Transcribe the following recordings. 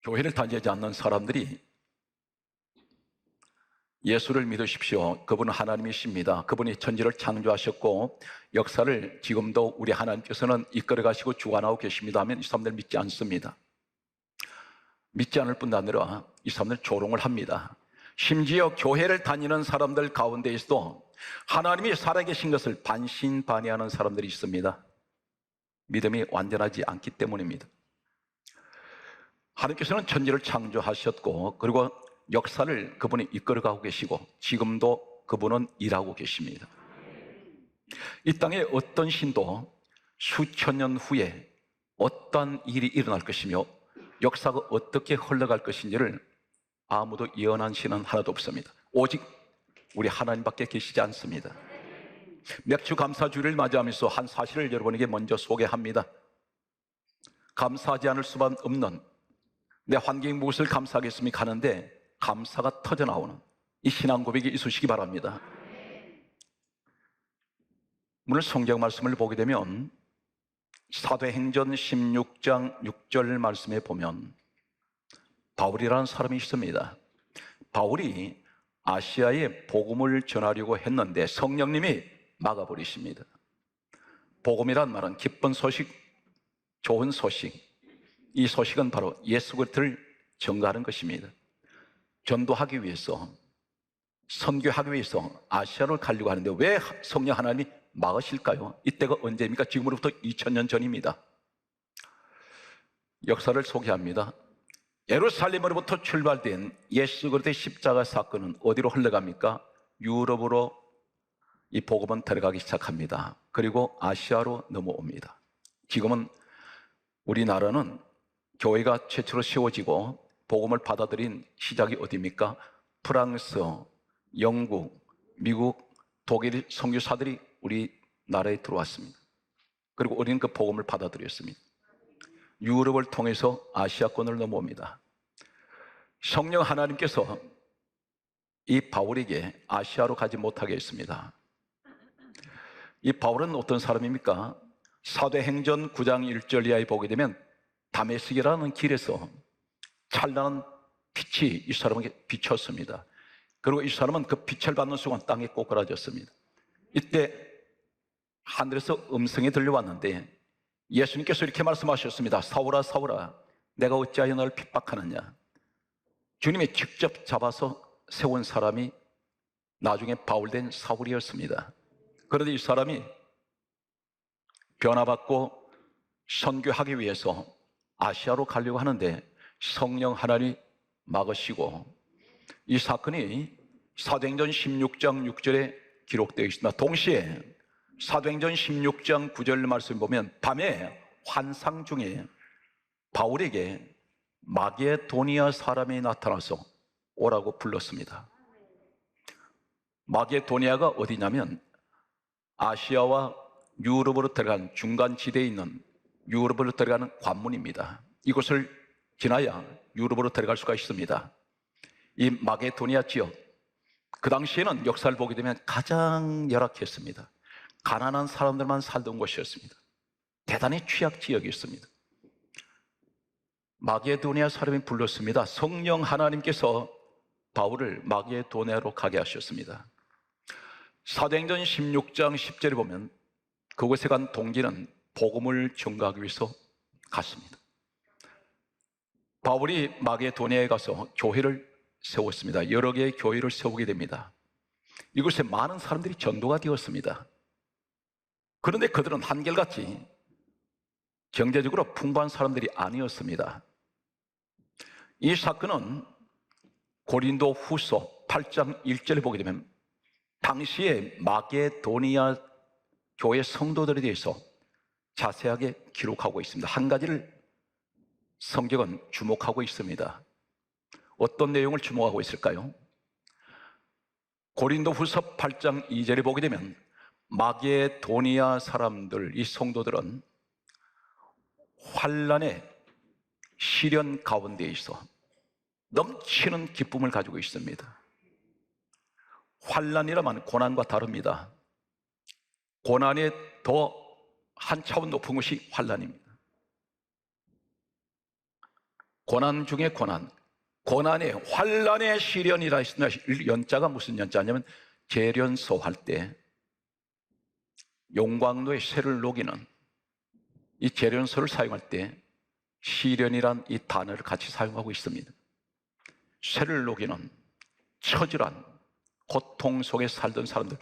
교회를 다니지 않는 사람들이 예수를 믿으십시오. 그분은 하나님이십니다. 그분이 천지를 창조하셨고 역사를 지금도 우리 하나님께서는 이끌어 가시고 주관하고 계십니다 하면 이 사람들 믿지 않습니다. 믿지 않을 뿐 아니라 이 사람들 조롱을 합니다. 심지어 교회를 다니는 사람들 가운데에서도 하나님이 살아계신 것을 반신반의하는 사람들이 있습니다. 믿음이 완전하지 않기 때문입니다. 하나님께서는 천지를 창조하셨고 그리고 역사를 그분이 이끌어가고 계시고 지금도 그분은 일하고 계십니다. 이 땅에 어떤 신도 수천 년 후에 어떤 일이 일어날 것이며 역사가 어떻게 흘러갈 것인지를 아무도 예언한 신은 하나도 없습니다. 오직 우리 하나님밖에 계시지 않습니다. 맥주 감사주일을 맞이하면서 한 사실을 여러분에게 먼저 소개합니다. 감사하지 않을 수만 없는, 내 환경이 무엇을 감사하겠습니까 하는데 감사가 터져나오는 이 신앙 고백이 있으시기 바랍니다. 오늘 성경 말씀을 보게 되면 사도행전 16장 6절 말씀에 보면 바울이라는 사람이 있습니다. 바울이 아시아에 복음을 전하려고 했는데 성령님이 막아버리십니다. 복음이란 말은 기쁜 소식, 좋은 소식, 이 소식은 바로 예수 그리스도를 전가하는 것입니다. 전도하기 위해서, 선교하기 위해서 아시아를 가려고 하는데 왜 성령 하나님이 막으실까요? 이때가 언제입니까? 지금으로부터 2000년 전입니다. 역사를 소개합니다. 예루살렘으로부터 출발된 예수 그리스도의 십자가 사건은 어디로 흘러갑니까? 유럽으로 이 복음은 들어가기 시작합니다. 그리고 아시아로 넘어옵니다. 지금은 우리나라는 교회가 최초로 세워지고 복음을 받아들인 시작이 어디입니까? 프랑스, 영국, 미국, 독일 선교사들이 우리나라에 들어왔습니다. 그리고 우리는 그 복음을 받아들였습니다. 유럽을 통해서 아시아권을 넘어옵니다. 성령 하나님께서 이 바울에게 아시아로 가지 못하게 했습니다. 이 바울은 어떤 사람입니까? 사도행전 9장 1절 이하에 보게 되면 다메섹이라는 길에서 찬란한 빛이 이 사람에게 비쳤습니다. 그리고 이 사람은 그 빛을 받는 순간 땅에 꼬꾸라졌습니다. 이때 하늘에서 음성이 들려왔는데 예수님께서 이렇게 말씀하셨습니다. 사울아 사울아 내가 어찌하여 너를 핍박하느냐. 주님이 직접 잡아서 세운 사람이 나중에 바울된 사울이었습니다. 그런데 이 사람이 변화받고 선교하기 위해서 아시아로 가려고 하는데 성령 하나님이 막으시고 이 사건이 사도행전 16장 6절에 기록되어 있습니다. 동시에 사도행전 16장 9절 말씀 보면 밤에 환상 중에 바울에게 마게도니아 사람이 나타나서 오라고 불렀습니다. 마게도니아가 어디냐면 아시아와 유럽으로 들어간 중간 지대에 있는 유럽으로 들어가는 관문입니다. 이곳을 지나야 유럽으로 들어갈 수가 있습니다. 이 마게도니아 지역, 그 당시에는 역사를 보게 되면 가장 열악했습니다. 가난한 사람들만 살던 곳이었습니다. 대단히 취약 지역이었습니다. 마게도니아 사람이 불렀습니다. 성령 하나님께서 바울을 마게도니아로 가게 하셨습니다. 사도행전 16장 10절에 보면 그곳에 간 동기는 복음을 전가하기 위해서 갔습니다. 바울이 마게도니아에 가서 교회를 세웠습니다. 여러 개의 교회를 세우게 됩니다. 이곳에 많은 사람들이 전도가 되었습니다. 그런데 그들은 한결같이 경제적으로 풍부한 사람들이 아니었습니다. 이 사건은 고린도 후서 8장 1절에 보게 되면 당시에 마게도니아 교회 성도들에 대해서 자세하게 기록하고 있습니다. 한 가지를 성경은 주목하고 있습니다. 어떤 내용을 주목하고 있을까요? 고린도 후서 8장 2절에 보게 되면 마게도니아 사람들, 이 성도들은 환난의 시련 가운데 있어 넘치는 기쁨을 가지고 있습니다. 환난이라면 고난과 다릅니다. 고난이 더 한 차원 높은 것이 환난입니다. 고난 중에 고난, 고난의 환난의 시련이라 했습니다. 연자가 무슨 연자냐면 재련소 할 때 용광로에 쇠를 녹이는 이 재련소를 사용할 때 시련이란 이 단어를 같이 사용하고 있습니다. 쇠를 녹이는 처절한 고통 속에 살던 사람들,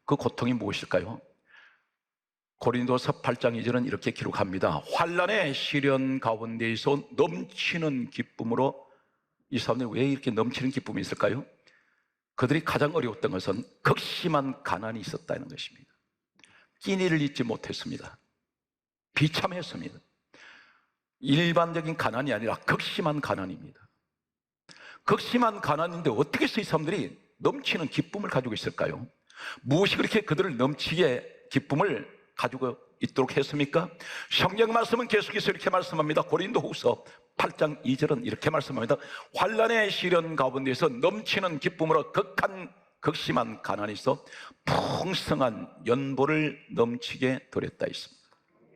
그 고통이 무엇일까요? 고린도서 8장 2절은 이렇게 기록합니다. 환난의 시련 가운데에서 넘치는 기쁨으로. 이 사람들이 왜 이렇게 넘치는 기쁨이 있을까요? 그들이 가장 어려웠던 것은 극심한 가난이 있었다는 것입니다. 끼니를 잊지 못했습니다. 비참했습니다. 일반적인 가난이 아니라 극심한 가난입니다. 극심한 가난인데 어떻게 해서 이 사람들이 넘치는 기쁨을 가지고 있을까요? 무엇이 그렇게 그들을 넘치게 기쁨을 가지고 있도록 했습니까? 성경 말씀은 계속해서 이렇게 말씀합니다. 고린도후서 8장 2절은 이렇게 말씀합니다. 환난의 시련 가운데서 넘치는 기쁨으로 극심한 가난이 있어 풍성한 연보를 넘치게 드렸다 있습니다.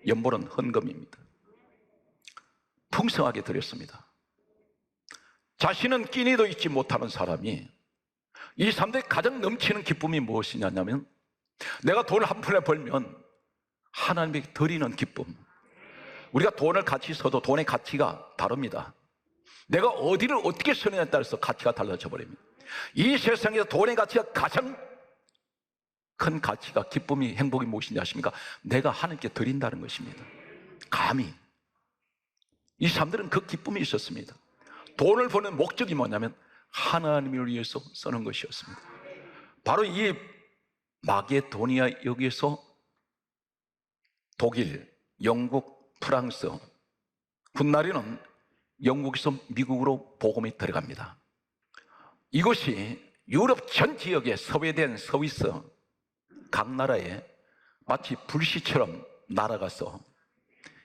연보는 헌금입니다. 풍성하게 드렸습니다. 자신은 끼니도 잊지 못하는 사람이, 이 사람들이 가장 넘치는 기쁨이 무엇이냐면 내가 돈을 한 푼에 벌면 하나님에게 드리는 기쁨. 우리가 돈을 같이 써도 돈의 가치가 다릅니다. 내가 어디를 어떻게 쓰느냐에 따라서 가치가 달라져 버립니다. 이 세상에서 돈의 가치가 가장 큰 가치가, 기쁨이, 행복이 무엇인지 아십니까? 내가 하나님께 드린다는 것입니다. 감히. 이 사람들은 그 기쁨이 있었습니다. 돈을 버는 목적이 뭐냐면 하나님을 위해서 쓰는 것이었습니다. 바로 이 마게도니아, 여기에서 독일, 영국, 프랑스, 훗날에는 영국에서 미국으로 복음이 들어갑니다. 이것이 유럽 전 지역의 스웨덴, 스위스 각 나라에 마치 불씨처럼 날아가서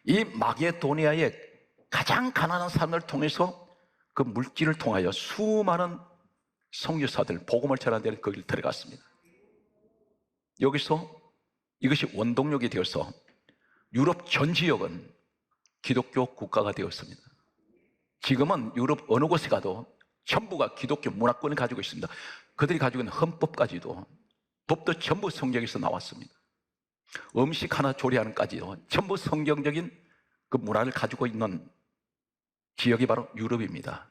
이 마게도니아의 가장 가난한 사람들을 통해서 그 물질을 통하여 수많은 선교사들, 복음을 전하는 데를 거기를 들어갔습니다. 여기서 이것이 원동력이 되어서 유럽 전 지역은 기독교 국가가 되었습니다. 지금은 유럽 어느 곳에 가도 전부가 기독교 문화권을 가지고 있습니다. 그들이 가지고 있는 헌법까지도, 법도 전부 성경에서 나왔습니다. 음식 하나 조리하는까지도 전부 성경적인 그 문화를 가지고 있는 지역이 바로 유럽입니다.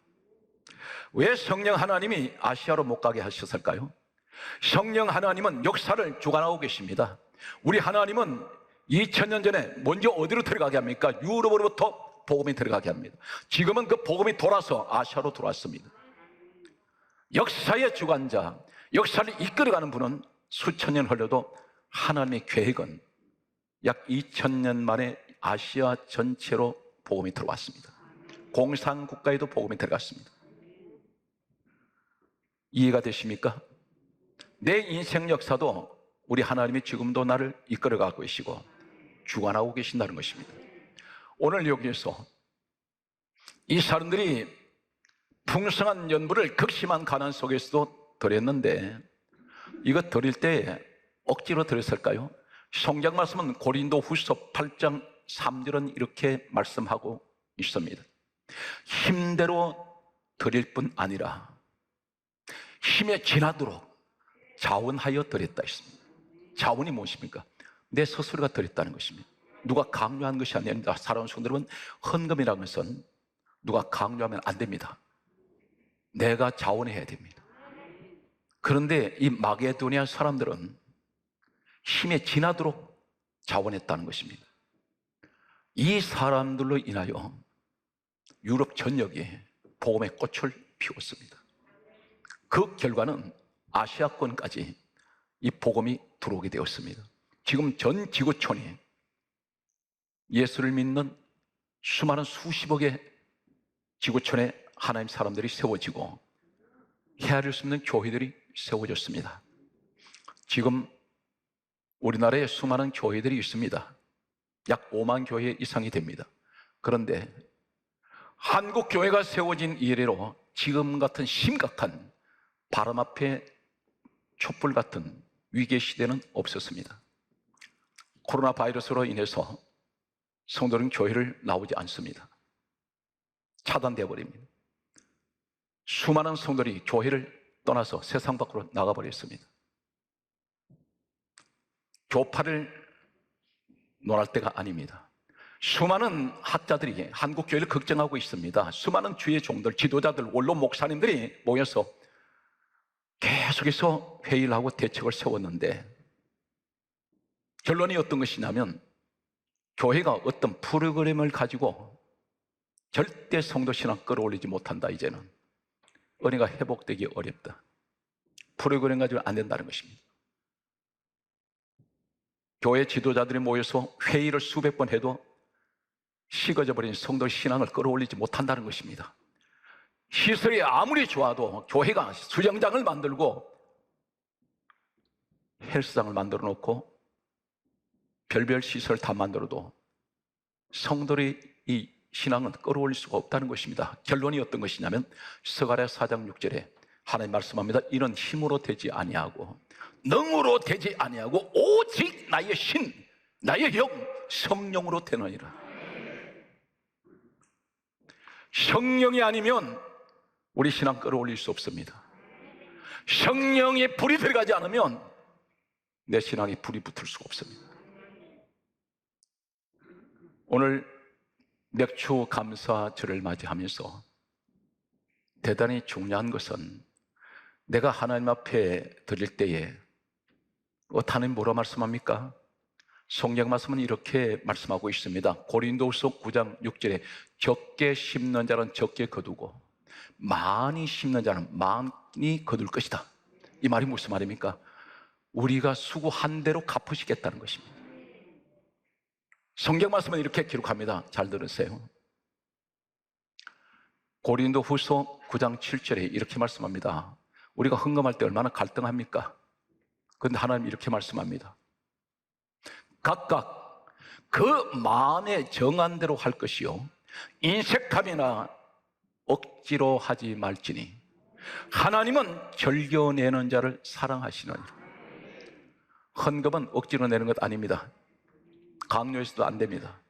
왜 성령 하나님이 아시아로 못 가게 하셨을까요? 성령 하나님은 역사를 주관하고 계십니다. 우리 하나님은 2000년 전에 먼저 어디로 들어가게 합니까? 유럽으로부터 복음이 들어가게 합니다. 지금은 그 복음이 돌아서 아시아로 들어왔습니다. 역사의 주관자, 역사를 이끌어가는 분은 수천 년 흘러도 하나님의 계획은 약 2000년 만에 아시아 전체로 복음이 들어왔습니다. 공산국가에도 복음이 들어갔습니다. 이해가 되십니까? 내 인생 역사도 우리 하나님이 지금도 나를 이끌어가고 계시고 주관하고 계신다는 것입니다. 오늘 여기에서 이 사람들이 풍성한 연부를 극심한 가난 속에서도 드렸는데, 이거 드릴 때 억지로 드렸을까요? 성경 말씀은 고린도후서 8장 3절은 이렇게 말씀하고 있습니다. 힘대로 드릴 뿐 아니라 힘에 지나도록 자원하여 드렸다 했습니다. 자원이 무엇입니까? 내 스스로가 드렸다는 것입니다. 누가 강요한 것이 아닙니다. 사랑하는 성도 여러분, 헌금이라는 것은 누가 강요하면 안 됩니다. 내가 자원해야 됩니다. 그런데 이 마게도니아 사람들은 힘에 지나도록 자원했다는 것입니다. 이 사람들로 인하여 유럽 전역이 복음의 꽃을 피웠습니다. 그 결과는 아시아권까지 이 복음이 들어오게 되었습니다. 지금 전 지구촌이 예수를 믿는 수많은 수십억의 지구촌에 하나님 사람들이 세워지고 헤아릴 수 없는 교회들이 세워졌습니다. 지금 우리나라에 수많은 교회들이 있습니다. 약 5만 교회 이상이 됩니다. 그런데 한국 교회가 세워진 이래로 지금 같은 심각한 바람 앞에 촛불 같은 위기의 시대는 없었습니다. 코로나 바이러스로 인해서 성도는 교회를 나오지 않습니다. 차단되어 버립니다. 수많은 성도들이 교회를 떠나서 세상 밖으로 나가버렸습니다. 교파를 논할 때가 아닙니다. 수많은 학자들이 한국 교회를 걱정하고 있습니다. 수많은 주의 종들, 지도자들, 원로 목사님들이 모여서 계속해서 회의를 하고 대책을 세웠는데 결론이 어떤 것이냐면 교회가 어떤 프로그램을 가지고 절대 성도 신앙 끌어올리지 못한다. 이제는 은혜가 회복되기 어렵다. 프로그램 가지고 안 된다는 것입니다. 교회 지도자들이 모여서 회의를 수백 번 해도 식어져 버린 성도 신앙을 끌어올리지 못한다는 것입니다. 시설이 아무리 좋아도 교회가 수영장을 만들고 헬스장을 만들어 놓고 별별 시설 다 만들어도 성도의 이 신앙은 끌어올릴 수가 없다는 것입니다. 결론이 어떤 것이냐면 스가랴 4장 6절에 하나님 말씀합니다. 이는 힘으로 되지 아니하고 능으로 되지 아니하고 오직 나의 신, 나의 영, 성령으로 되느니라. 성령이 아니면 우리 신앙 끌어올릴 수 없습니다. 성령의 불이 들어가지 않으면 내 신앙에 불이 붙을 수가 없습니다. 오늘 맥주 감사절을 맞이하면서 대단히 중요한 것은 내가 하나님 앞에 드릴 때에 하나님 뭐라 말씀합니까? 성경 말씀은 이렇게 말씀하고 있습니다. 고린도후서 9장 6절에 적게 심는 자는 적게 거두고 많이 심는 자는 많이 거둘 것이다. 이 말이 무슨 말입니까? 우리가 수고한 대로 갚으시겠다는 것입니다. 성경 말씀은 이렇게 기록합니다. 잘 들으세요. 고린도후서 9장 7절에 이렇게 말씀합니다. 우리가 헌금할 때 얼마나 갈등합니까? 그런데 하나님 이렇게 말씀합니다. 각각 그 마음에 정한 대로 할 것이요 인색함이나 억지로 하지 말지니 하나님은 절겨내는 자를 사랑하시느니라. 헌금은 억지로 내는 것 아닙니다. 강요해서도 안 됩니다.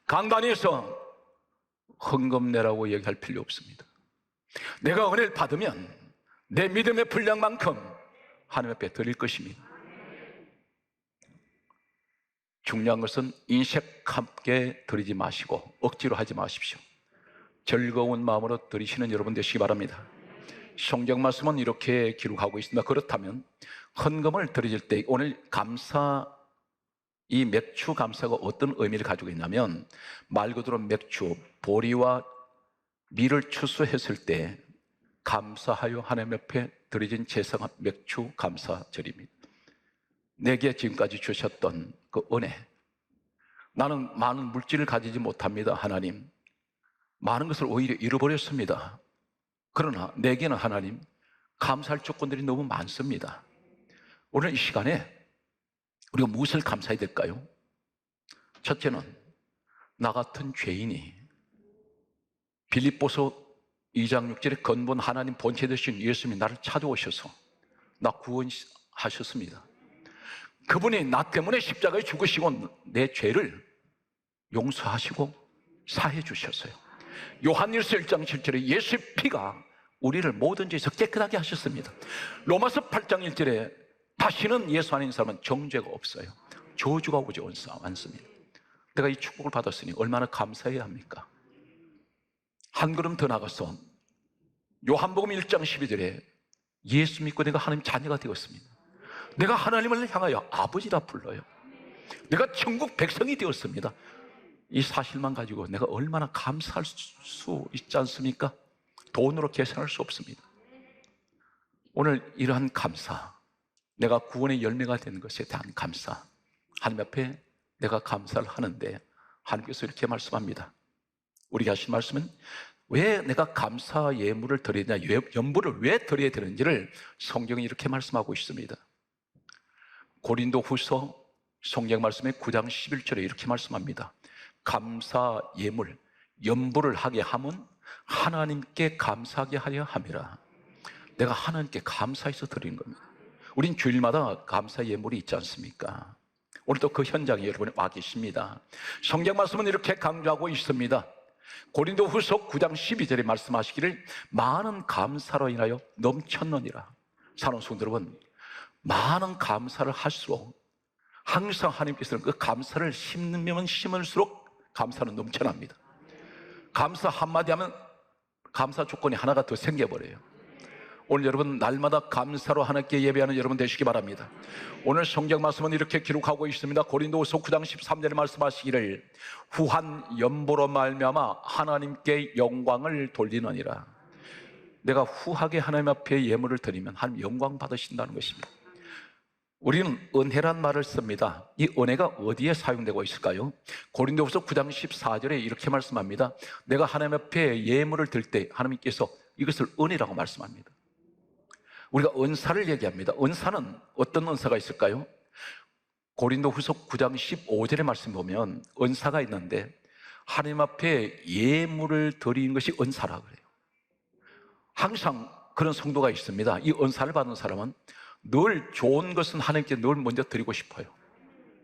강단에서 헌금 내라고 얘기할 필요 없습니다. 내가 은혜를 받으면 내 믿음의 분량만큼 하나님 앞에 드릴 것입니다. 중요한 것은 인색하게 드리지 마시고 억지로 하지 마십시오. 즐거운 마음으로 드리시는 여러분 되시기 바랍니다. 성경 말씀은 이렇게 기록하고 있습니다. 그렇다면 헌금을 드릴 때 오늘 이 맥주 감사가 어떤 의미를 가지고 있냐면 말 그대로 맥주, 보리와 밀을 추수했을 때 감사하여 하나님 앞에 드려진 제사가 맥주 감사절입니다. 내게 지금까지 주셨던 그 은혜, 나는 많은 물질을 가지지 못합니다. 하나님, 많은 것을 오히려 잃어버렸습니다. 그러나 내게는 하나님 감사할 조건들이 너무 많습니다. 오늘 이 시간에 우리가 무엇을 감사해야 될까요? 첫째는 나 같은 죄인이 빌립보서 2장 6절에 근본 하나님 본체 되신 예수님이 나를 찾아오셔서 나 구원하셨습니다. 그분이 나 때문에 십자가에 죽으시고 내 죄를 용서하시고 사해 주셨어요. 요한일서 1장 7절에 예수의 피가 우리를 모든 죄에서 깨끗하게 하셨습니다. 로마서 8장 1절에 다시는 예수 아닌 사람은 정죄가 없어요. 저주가 오지 않습니다. 내가 이 축복을 받았으니 얼마나 감사해야 합니까? 한 걸음 더 나가서 요한복음 1장 12절에 예수 믿고 내가 하나님 자녀가 되었습니다. 내가 하나님을 향하여 아버지라 불러요. 내가 천국 백성이 되었습니다. 이 사실만 가지고 내가 얼마나 감사할 수 있지 않습니까? 돈으로 계산할 수 없습니다. 오늘 이러한 감사, 내가 구원의 열매가 되는 것에 대한 감사, 하나님 앞에 내가 감사를 하는데 하나님께서 이렇게 말씀합니다. 우리가 하신 말씀은 왜 내가 감사 예물을 드리냐, 연부를 왜 드려야 되는지를 성경이 이렇게 말씀하고 있습니다. 고린도후서 성경 말씀에 9장 11절에 이렇게 말씀합니다. 감사 예물, 연부를 하게 함은 하나님께 감사하게 하려 함이라. 내가 하나님께 감사해서 드리는 겁니다. 우린 주일마다 감사 예물이 있지 않습니까? 오늘도 그 현장에 여러분이 와 계십니다. 성경 말씀은 이렇게 강조하고 있습니다. 고린도후서 9장 12절에 말씀하시기를 많은 감사로 인하여 넘쳤느니라. 사랑하는 성도 여러분, 많은 감사를 할수록 항상 하나님께서는 그 감사를 심으면 심을수록 감사는 넘쳐납니다. 감사 한마디 하면 감사 조건이 하나가 더 생겨버려요. 오늘 여러분 날마다 감사로 하나님께 예배하는 여러분 되시기 바랍니다. 오늘 성경 말씀은 이렇게 기록하고 있습니다. 고린도후서 9장 13절에 말씀하시기를 후한 연보로 말미암아 하나님께 영광을 돌리느니라. 내가 후하게 하나님 앞에 예물을 드리면 하나님 영광 받으신다는 것입니다. 우리는 은혜란 말을 씁니다. 이 은혜가 어디에 사용되고 있을까요? 고린도후서 9장 14절에 이렇게 말씀합니다. 내가 하나님 앞에 예물을 드릴 때 하나님께서 이것을 은혜라고 말씀합니다. 우리가 은사를 얘기합니다. 은사는 어떤 은사가 있을까요? 고린도후서 9장 15절의 말씀 보면 은사가 있는데 하나님 앞에 예물을 드리는 것이 은사라 그래요. 항상 그런 성도가 있습니다. 이 은사를 받는 사람은 늘 좋은 것은 하나님께 늘 먼저 드리고 싶어요.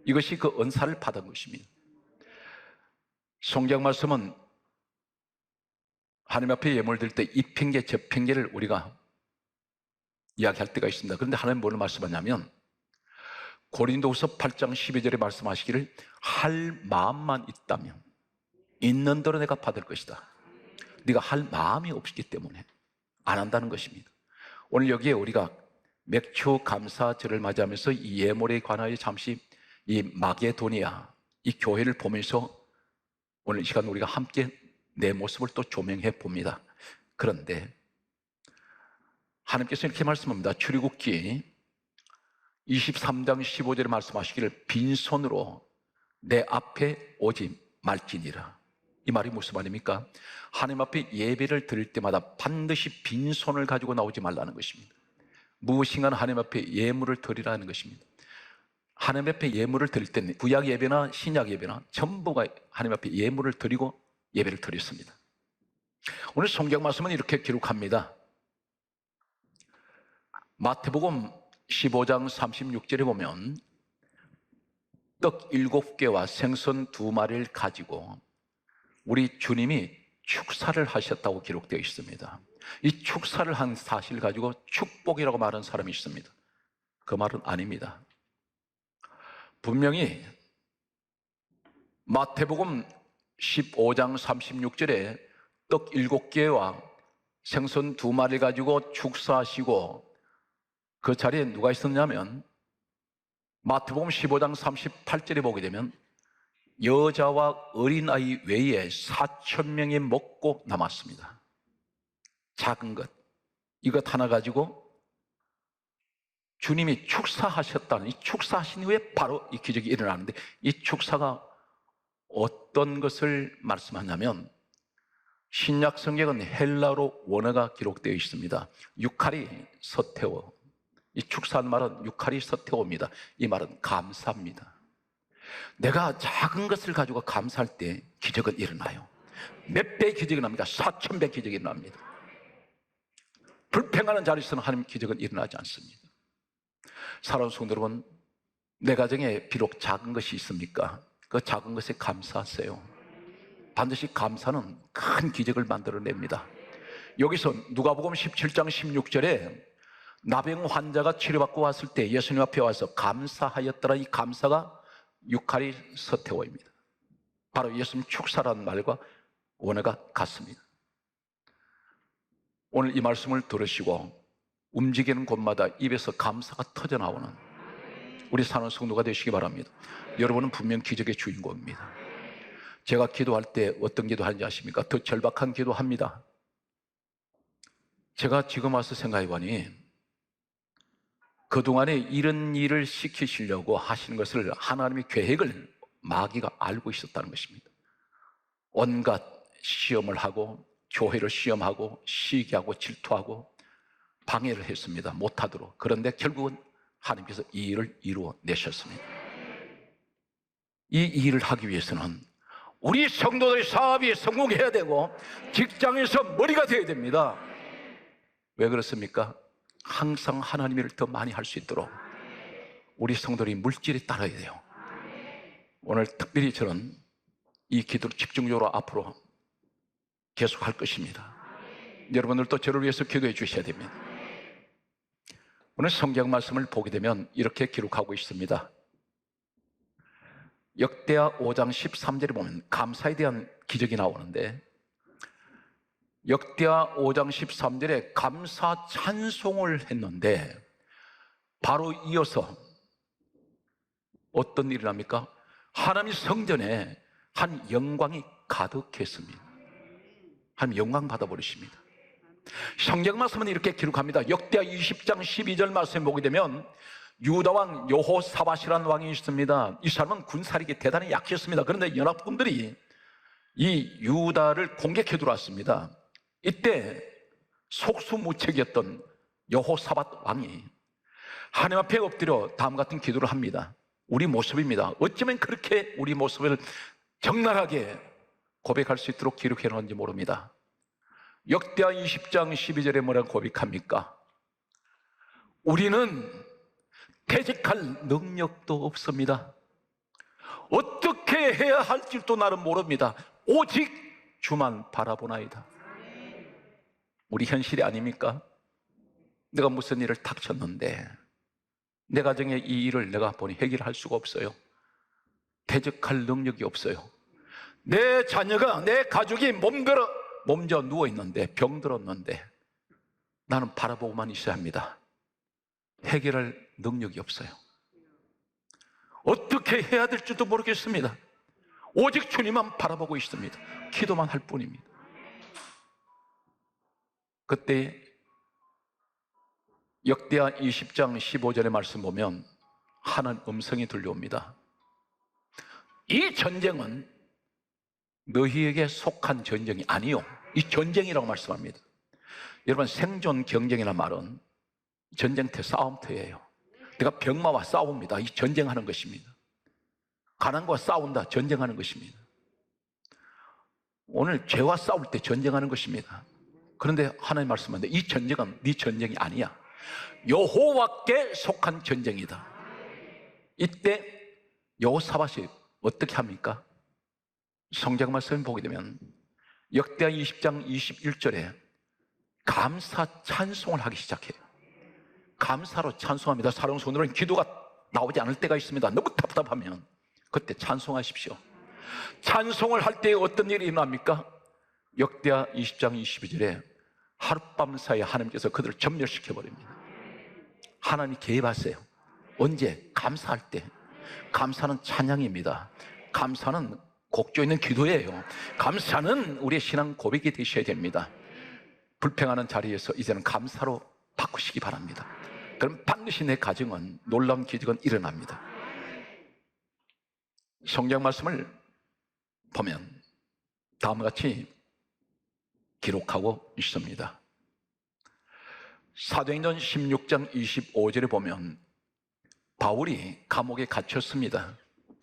이것이 그 은사를 받은 것입니다. 성경 말씀은 하나님 앞에 예물을 드릴 때 이 핑계 저 핑계를 우리가 이야기할 때가 있습니다. 그런데 하나님 뭘 말씀하냐면 고린도후서 8장 12절에 말씀하시기를 할 마음만 있다면 있는 대로 내가 받을 것이다. 네가 할 마음이 없기 때문에 안 한다는 것입니다. 오늘 여기에 우리가 맥주 감사절을 맞이하면서 이 예물에 관하여 잠시 이 마게도니아 이 교회를 보면서 오늘 이 시간 우리가 함께 내 모습을 또 조명해 봅니다. 그런데 하나님께서 이렇게 말씀합니다. 출애굽기 23장 15절에 말씀하시기를 빈손으로 내 앞에 오지 말지니라. 이 말이 무슨 말입니까? 하나님 앞에 예배를 드릴 때마다 반드시 빈손을 가지고 나오지 말라는 것입니다. 무엇인가 하나님 앞에 예물을 드리라는 것입니다. 하나님 앞에 예물을 드릴 때는 구약 예배나 신약 예배나 전부가 하나님 앞에 예물을 드리고 예배를 드렸습니다. 오늘 성경 말씀은 이렇게 기록합니다. 마태복음 15장 36절에 보면 떡 7개와 생선 2마리를 가지고 우리 주님이 축사를 하셨다고 기록되어 있습니다. 이 축사를 한 사실을 가지고 축복이라고 말하는 사람이 있습니다. 그 말은 아닙니다. 분명히 마태복음 15장 36절에 떡 7개와 생선 2마리를 가지고 축사하시고 그 자리에 누가 있었냐면 마태복음 15장 38절에 보게 되면 여자와 어린아이 외에 4,000명이 먹고 남았습니다. 작은 것, 이것 하나 가지고 주님이 축사하셨다는, 이 축사하신 후에 바로 이 기적이 일어나는데 이 축사가 어떤 것을 말씀하냐면 신약 성경은 헬라어로 원어가 기록되어 있습니다. 유카리 서테오, 이 축사한 말은 유카리 서테오입니다. 이 말은 감사입니다. 내가 작은 것을 가지고 감사할 때 기적은 일어나요. 몇 배의 기적이 납니까? 4,000배 기적이 일어납니다. 불평하는 자리에서는 하나님 기적은 일어나지 않습니다. 사랑하는 성도 여러분, 내 가정에 비록 작은 것이 있습니까? 그 작은 것에 감사하세요. 반드시 감사는 큰 기적을 만들어냅니다. 여기서 누가복음 17장 16절에 나병 환자가 치료받고 왔을 때 예수님 앞에 와서 감사하였더라. 이 감사가 유카리 서테오입니다. 바로 예수님 축사라는 말과 원어가 같습니다. 오늘 이 말씀을 들으시고 움직이는 곳마다 입에서 감사가 터져나오는 우리 사는 성도가 되시기 바랍니다. 여러분은 분명 기적의 주인공입니다. 제가 기도할 때 어떤 기도하는지 아십니까? 더 절박한 기도합니다. 제가 지금 와서 생각해 보니 그동안에 이런 일을 시키시려고 하시는 것을 하나님의 계획을 마귀가 알고 있었다는 것입니다. 온갖 시험을 하고 교회를 시험하고 시기하고 질투하고 방해를 했습니다. 못하도록. 그런데 결국은 하나님께서 이 일을 이루어내셨습니다. 이 일을 하기 위해서는 우리 성도들의 사업이 성공해야 되고 직장에서 머리가 되어야 됩니다. 왜 그렇습니까? 항상 하나님 일을 더 많이 할 수 있도록 우리 성도들이 물질에 따라야 돼요. 오늘 특별히 저는 이 기도를 집중적으로 앞으로 계속할 것입니다. 여러분들도 저를 위해서 기도해 주셔야 됩니다. 오늘 성경 말씀을 보게 되면 이렇게 기록하고 있습니다. 역대하 5장 13절에 보면 감사에 대한 기적이 나오는데, 역대하 5장 13절에 감사 찬송을 했는데 바로 이어서 어떤 일이 납니까? 하나님 성전에 한 영광이 가득했습니다. 하나님 영광 받아버리십니다. 성경 말씀은 이렇게 기록합니다. 역대하 20장 12절 말씀에 보게 되면 유다 왕 여호사밧이라는 왕이 있습니다. 이 사람은 군사력이 대단히 약했습니다. 그런데 연합군들이 이 유다를 공격해 들어왔습니다. 이때 속수무책이었던 여호사밧 왕이 하나님 앞에 엎드려 다음 같은 기도를 합니다. 우리 모습입니다. 어쩌면 그렇게 우리 모습을 적나라하게 고백할 수 있도록 기록해 놓은지 모릅니다. 역대하 20장 12절에 뭐라고 고백합니까? 우리는 대적할 능력도 없습니다. 어떻게 해야 할지도 나는 모릅니다. 오직 주만 바라보나이다. 우리 현실이 아닙니까? 내가 무슨 일을 닥쳤는데 내 가정에 이 일을 내가 보니 해결할 수가 없어요. 대적할 능력이 없어요. 내 자녀가, 내 가족이 몸져 누워있는데, 병들었는데 나는 바라보고만 있어야 합니다. 해결할 능력이 없어요. 어떻게 해야 될지도 모르겠습니다. 오직 주님만 바라보고 있습니다. 기도만 할 뿐입니다. 그때 역대하 20장 15절의 말씀 보면 하나님 음성이 들려옵니다. 이 전쟁은 너희에게 속한 전쟁이 아니요, 이 전쟁이라고 말씀합니다. 여러분, 생존 경쟁이라는 말은 전쟁터, 싸움터예요. 내가 병마와 싸웁니다. 이 전쟁하는 것입니다. 가난과 싸운다, 전쟁하는 것입니다. 오늘 죄와 싸울 때 전쟁하는 것입니다. 그런데 하나님 말씀하는데 이 전쟁은 네 전쟁이 아니야. 여호와께 속한 전쟁이다. 이때 여호사밧이 어떻게 합니까? 성경 말씀을 보게 되면 역대하 20장 21절에 감사 찬송을 하기 시작해요. 감사로 찬송합니다. 사랑스러운 오늘은 기도가 나오지 않을 때가 있습니다. 너무 답답하면 그때 찬송하십시오. 찬송을 할 때 어떤 일이 일어납니까? 역대하 20장 22절에 하룻밤 사이에 하나님께서 그들을 전멸시켜버립니다. 하나님이 개입하세요. 언제? 감사할 때. 감사는 찬양입니다. 감사는 곡조 있는 기도예요. 감사는 우리의 신앙 고백이 되셔야 됩니다. 불평하는 자리에서 이제는 감사로 바꾸시기 바랍니다. 그럼 반드시 내 가정은 놀라운 기적은 일어납니다. 성경 말씀을 보면 다음과 같이 기록하고 있습니다. 사도행전 16장 25절에 보면 바울이 감옥에 갇혔습니다.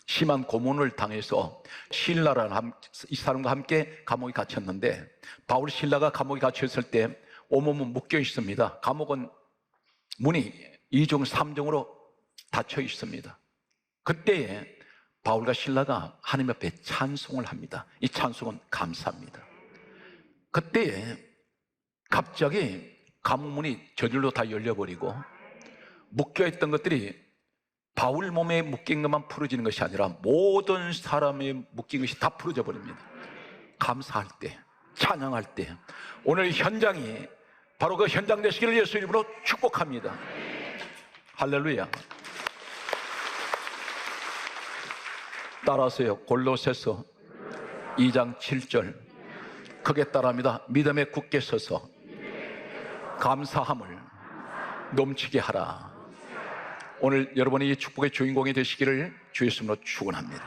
심한 고문을 당해서 실라라는 이 사람과 함께 감옥에 갇혔는데, 바울 실라가 감옥에 갇혔을 때 온몸은 묶여 있습니다. 감옥은 문이 2중 3중으로 닫혀 있습니다. 그때에 바울과 실라가 하나님 앞에 찬송을 합니다. 이 찬송은 감사입니다. 그때에 갑자기 감옥문이 저절로 다 열려버리고 묶여있던 것들이 바울 몸에 묶인 것만 풀어지는 것이 아니라 모든 사람의 묶인 것이 다 풀어져 버립니다. 감사할 때, 찬양할 때 오늘 현장이 바로 그 현장 되시기를 예수 이름으로 축복합니다. 할렐루야. 따라하세요. 골로새서 2장 7절 크게 따라합니다. 믿음에 굳게 서서 감사함을 넘치게 하라. 오늘 여러분이 이 축복의 주인공이 되시기를 주의 이름으로 축원합니다.